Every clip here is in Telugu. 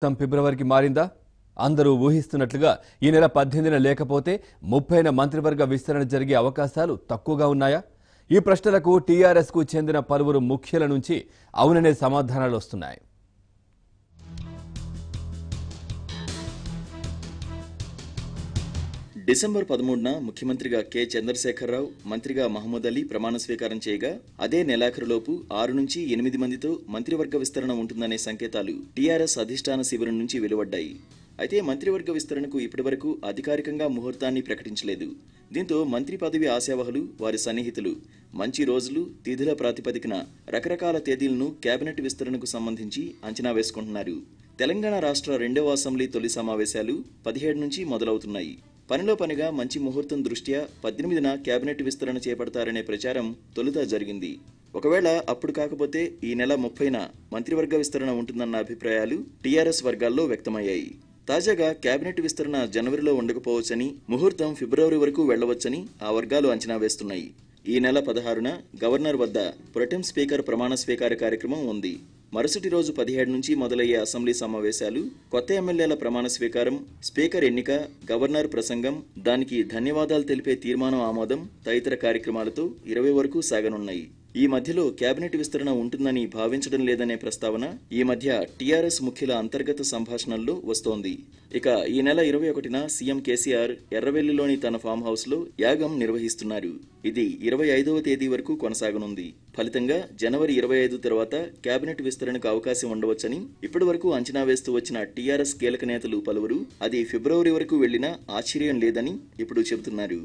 ఫిబ్రవరికి మారిందా? అందరూ ఊహిస్తున్నట్లుగా ఈ నెల 18న లేకపోతే 30న మంత్రివర్గ విస్తరణ జరిగే అవకాశాలు తక్కువగా ఉన్నాయా? ఈ ప్రశ్నలకు టీఆర్ఎస్కు చెందిన పలువురు ముఖ్యుల నుంచి అవుననే సమాధానాలు వస్తున్నాయి. డిసెంబర్ 13న ముఖ్యమంత్రిగా కె చంద్రశేఖరరావు, మంత్రిగా మహమూద్ అలీ ప్రమాణ స్వీకారం చేయగా అదే నెలాఖరులోపు 6 నుంచి 8 మందితో మంత్రివర్గ విస్తరణ ఉంటుందనే సంకేతాలు టీఆర్ఎస్ అధిష్టాన శిబిరం నుంచి వెలువడ్డాయి. అయితే మంత్రివర్గ విస్తరణకు ఇప్పటివరకు అధికారికంగా ముహూర్తాన్ని ప్రకటించలేదు. దీంతో మంత్రి పదవి ఆశావహులు, వారి సన్నిహితులు మంచి రోజులు, తిథుల ప్రాతిపదికన రకరకాల తేదీలను కేబినెట్ విస్తరణకు సంబంధించి అంచనా వేసుకుంటున్నారు. తెలంగాణ రాష్ట్ర 2వ అసెంబ్లీ తొలి సమావేశాలు 17 నుంచి మొదలవుతున్నాయి. పనిలో పనిగా మంచి ముహూర్తం దృష్ట్యా 18న కేబినెట్ విస్తరణ చేపడతారనే ప్రచారం తొలుత జరిగింది. ఒకవేళ అప్పుడు కాకపోతే ఈ నెల 30న మంత్రివర్గ విస్తరణ ఉంటుందన్న అభిప్రాయాలు టీఆర్ఎస్ వర్గాల్లో వ్యక్తమయ్యాయి. తాజాగా కేబినెట్ విస్తరణ జనవరిలో ఉండకపోవచ్చని, ముహూర్తం ఫిబ్రవరి వరకు వెళ్లవచ్చని ఆ వర్గాలు అంచనా వేస్తున్నాయి. ఈ నెల 16న గవర్నర్ వద్ద ప్రొటెం స్పీకర్ ప్రమాణ స్వీకార కార్యక్రమం ఉంది. మరుసటి రోజు 17 నుంచి మొదలయ్యే అసెంబ్లీ సమావేశాలు, కొత్త ఎమ్మెల్యేల ప్రమాణ స్వీకారం, స్పీకర్ ఎన్నిక, గవర్నర్ ప్రసంగం, దానికి ధన్యవాదాలు తెలిపే తీర్మానం ఆమోదం తదితర కార్యక్రమాలతో 20 వరకు సాగనున్నాయి. ఈ మధ్యలో కేబినెట్ విస్తరణ ఉంటుందని భావించడం లేదనే ప్రస్తావన ఈ మధ్య టీఆర్ఎస్ ముఖ్యుల అంతర్గత సంభాషణల్లో వస్తోంది. ఇక ఈ నెల 21న సీఎం కేసీఆర్ ఎర్రవెల్లిలోని తన ఫామ్ హౌస్ లో యాగం నిర్వహిస్తున్నారు. ఇది 25వ తేదీ వరకు కొనసాగనుంది. ఫలితంగా జనవరి 25 తర్వాత కేబినెట్ విస్తరణకు అవకాశం ఉండవచ్చని ఇప్పటి వరకు అంచనా వేస్తూ వచ్చిన టీఆర్ఎస్ కీలక నేతలు పలువురు అది ఫిబ్రవరి వరకు వెళ్లినా ఆశ్చర్యం లేదని ఇప్పుడు చెబుతున్నారు.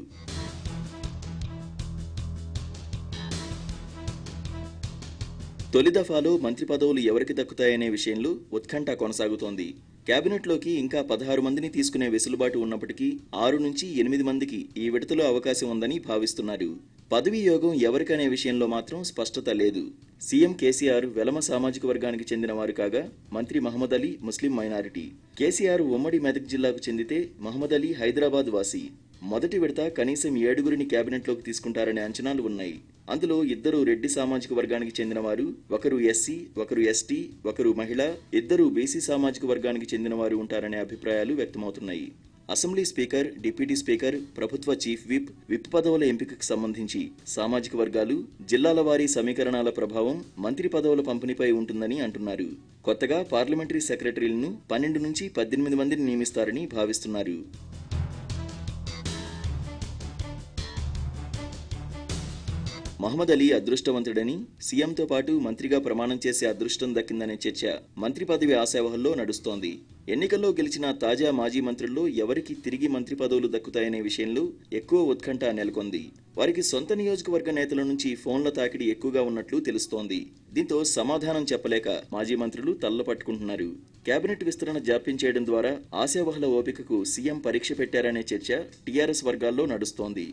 తొలి దఫాలో మంత్రి పదవులు ఎవరికి దక్కుతాయనే విషయంలో ఉత్కంఠ కొనసాగుతోంది. కేబినెట్లోకి ఇంకా 16 మందిని తీసుకునే వెసులుబాటు ఉన్నప్పటికీ 6 నుంచి 8 మందికి ఈ విడతలో అవకాశం ఉందని భావిస్తున్నారు. పదవీ యోగం ఎవరికనే విషయంలో మాత్రం స్పష్టత లేదు. సీఎం కేసీఆర్ వెలమ సామాజిక వర్గానికి చెందిన వారు కాగా, మంత్రి మహమూద్ అలీ ముస్లిం మైనారిటీ. కేసీఆర్ ఉమ్మడి మెదక్ జిల్లాకు చెందితే మహమూద్ అలీ హైదరాబాద్ వాసి. మొదటి విడత కనీసం 7గురిని కేబినెట్లోకి తీసుకుంటారనే అంచనాలు ఉన్నాయి. అందులో 2 రెడ్డి సామాజిక వర్గానికి చెందినవారు, ఒకరు ఎస్సీ, ఒకరు ఎస్టీ, ఒకరు మహిళ, 2 బీసీ సామాజిక వర్గానికి చెందినవారు ఉంటారనే అభిప్రాయాలు వ్యక్తమవుతున్నాయి. అసెంబ్లీ స్పీకర్, డిప్యూటీ స్పీకర్, ప్రభుత్వ చీఫ్ విప్ పదవుల ఎంపికకు సంబంధించి సామాజిక వర్గాలు, జిల్లాల వారీ సమీకరణాల ప్రభావం మంత్రి పదవుల పంపిణీపై ఉంటుందని అంటున్నారు. కొత్తగా పార్లమెంటరీ సెక్రటరీలను 12 నుంచి 18 మందిని నియమిస్తారని భావిస్తున్నారు. మహమూద్ అలీ అదృష్టవంతుడని, సీఎంతో పాటు మంత్రిగా ప్రమాణం చేసే అదృష్టం దక్కిందనే చర్చ మంత్రి పదవి ఆశావహుల్లో నడుస్తోంది. ఎన్నికల్లో గెలిచిన తాజా మాజీ మంత్రుల్లో ఎవరికి తిరిగి మంత్రి పదవులు దక్కుతాయనే విషయంలో ఎక్కువ ఉత్కంఠ నెలకొంది. వారికి సొంత నియోజకవర్గ నేతల నుంచి ఫోన్ల తాకిడి ఎక్కువగా ఉన్నట్లు తెలుస్తోంది. దీంతో సమాధానం చెప్పలేక మాజీ మంత్రులు తల్లపట్టుకుంటున్నారు. కేబినెట్ విస్తరణ జాప్యం చేయడం ద్వారా ఆశావహుల ఓపికకు సీఎం పరీక్ష పెట్టారనే చర్చ టీఆర్ఎస్ వర్గాల్లో నడుస్తోంది.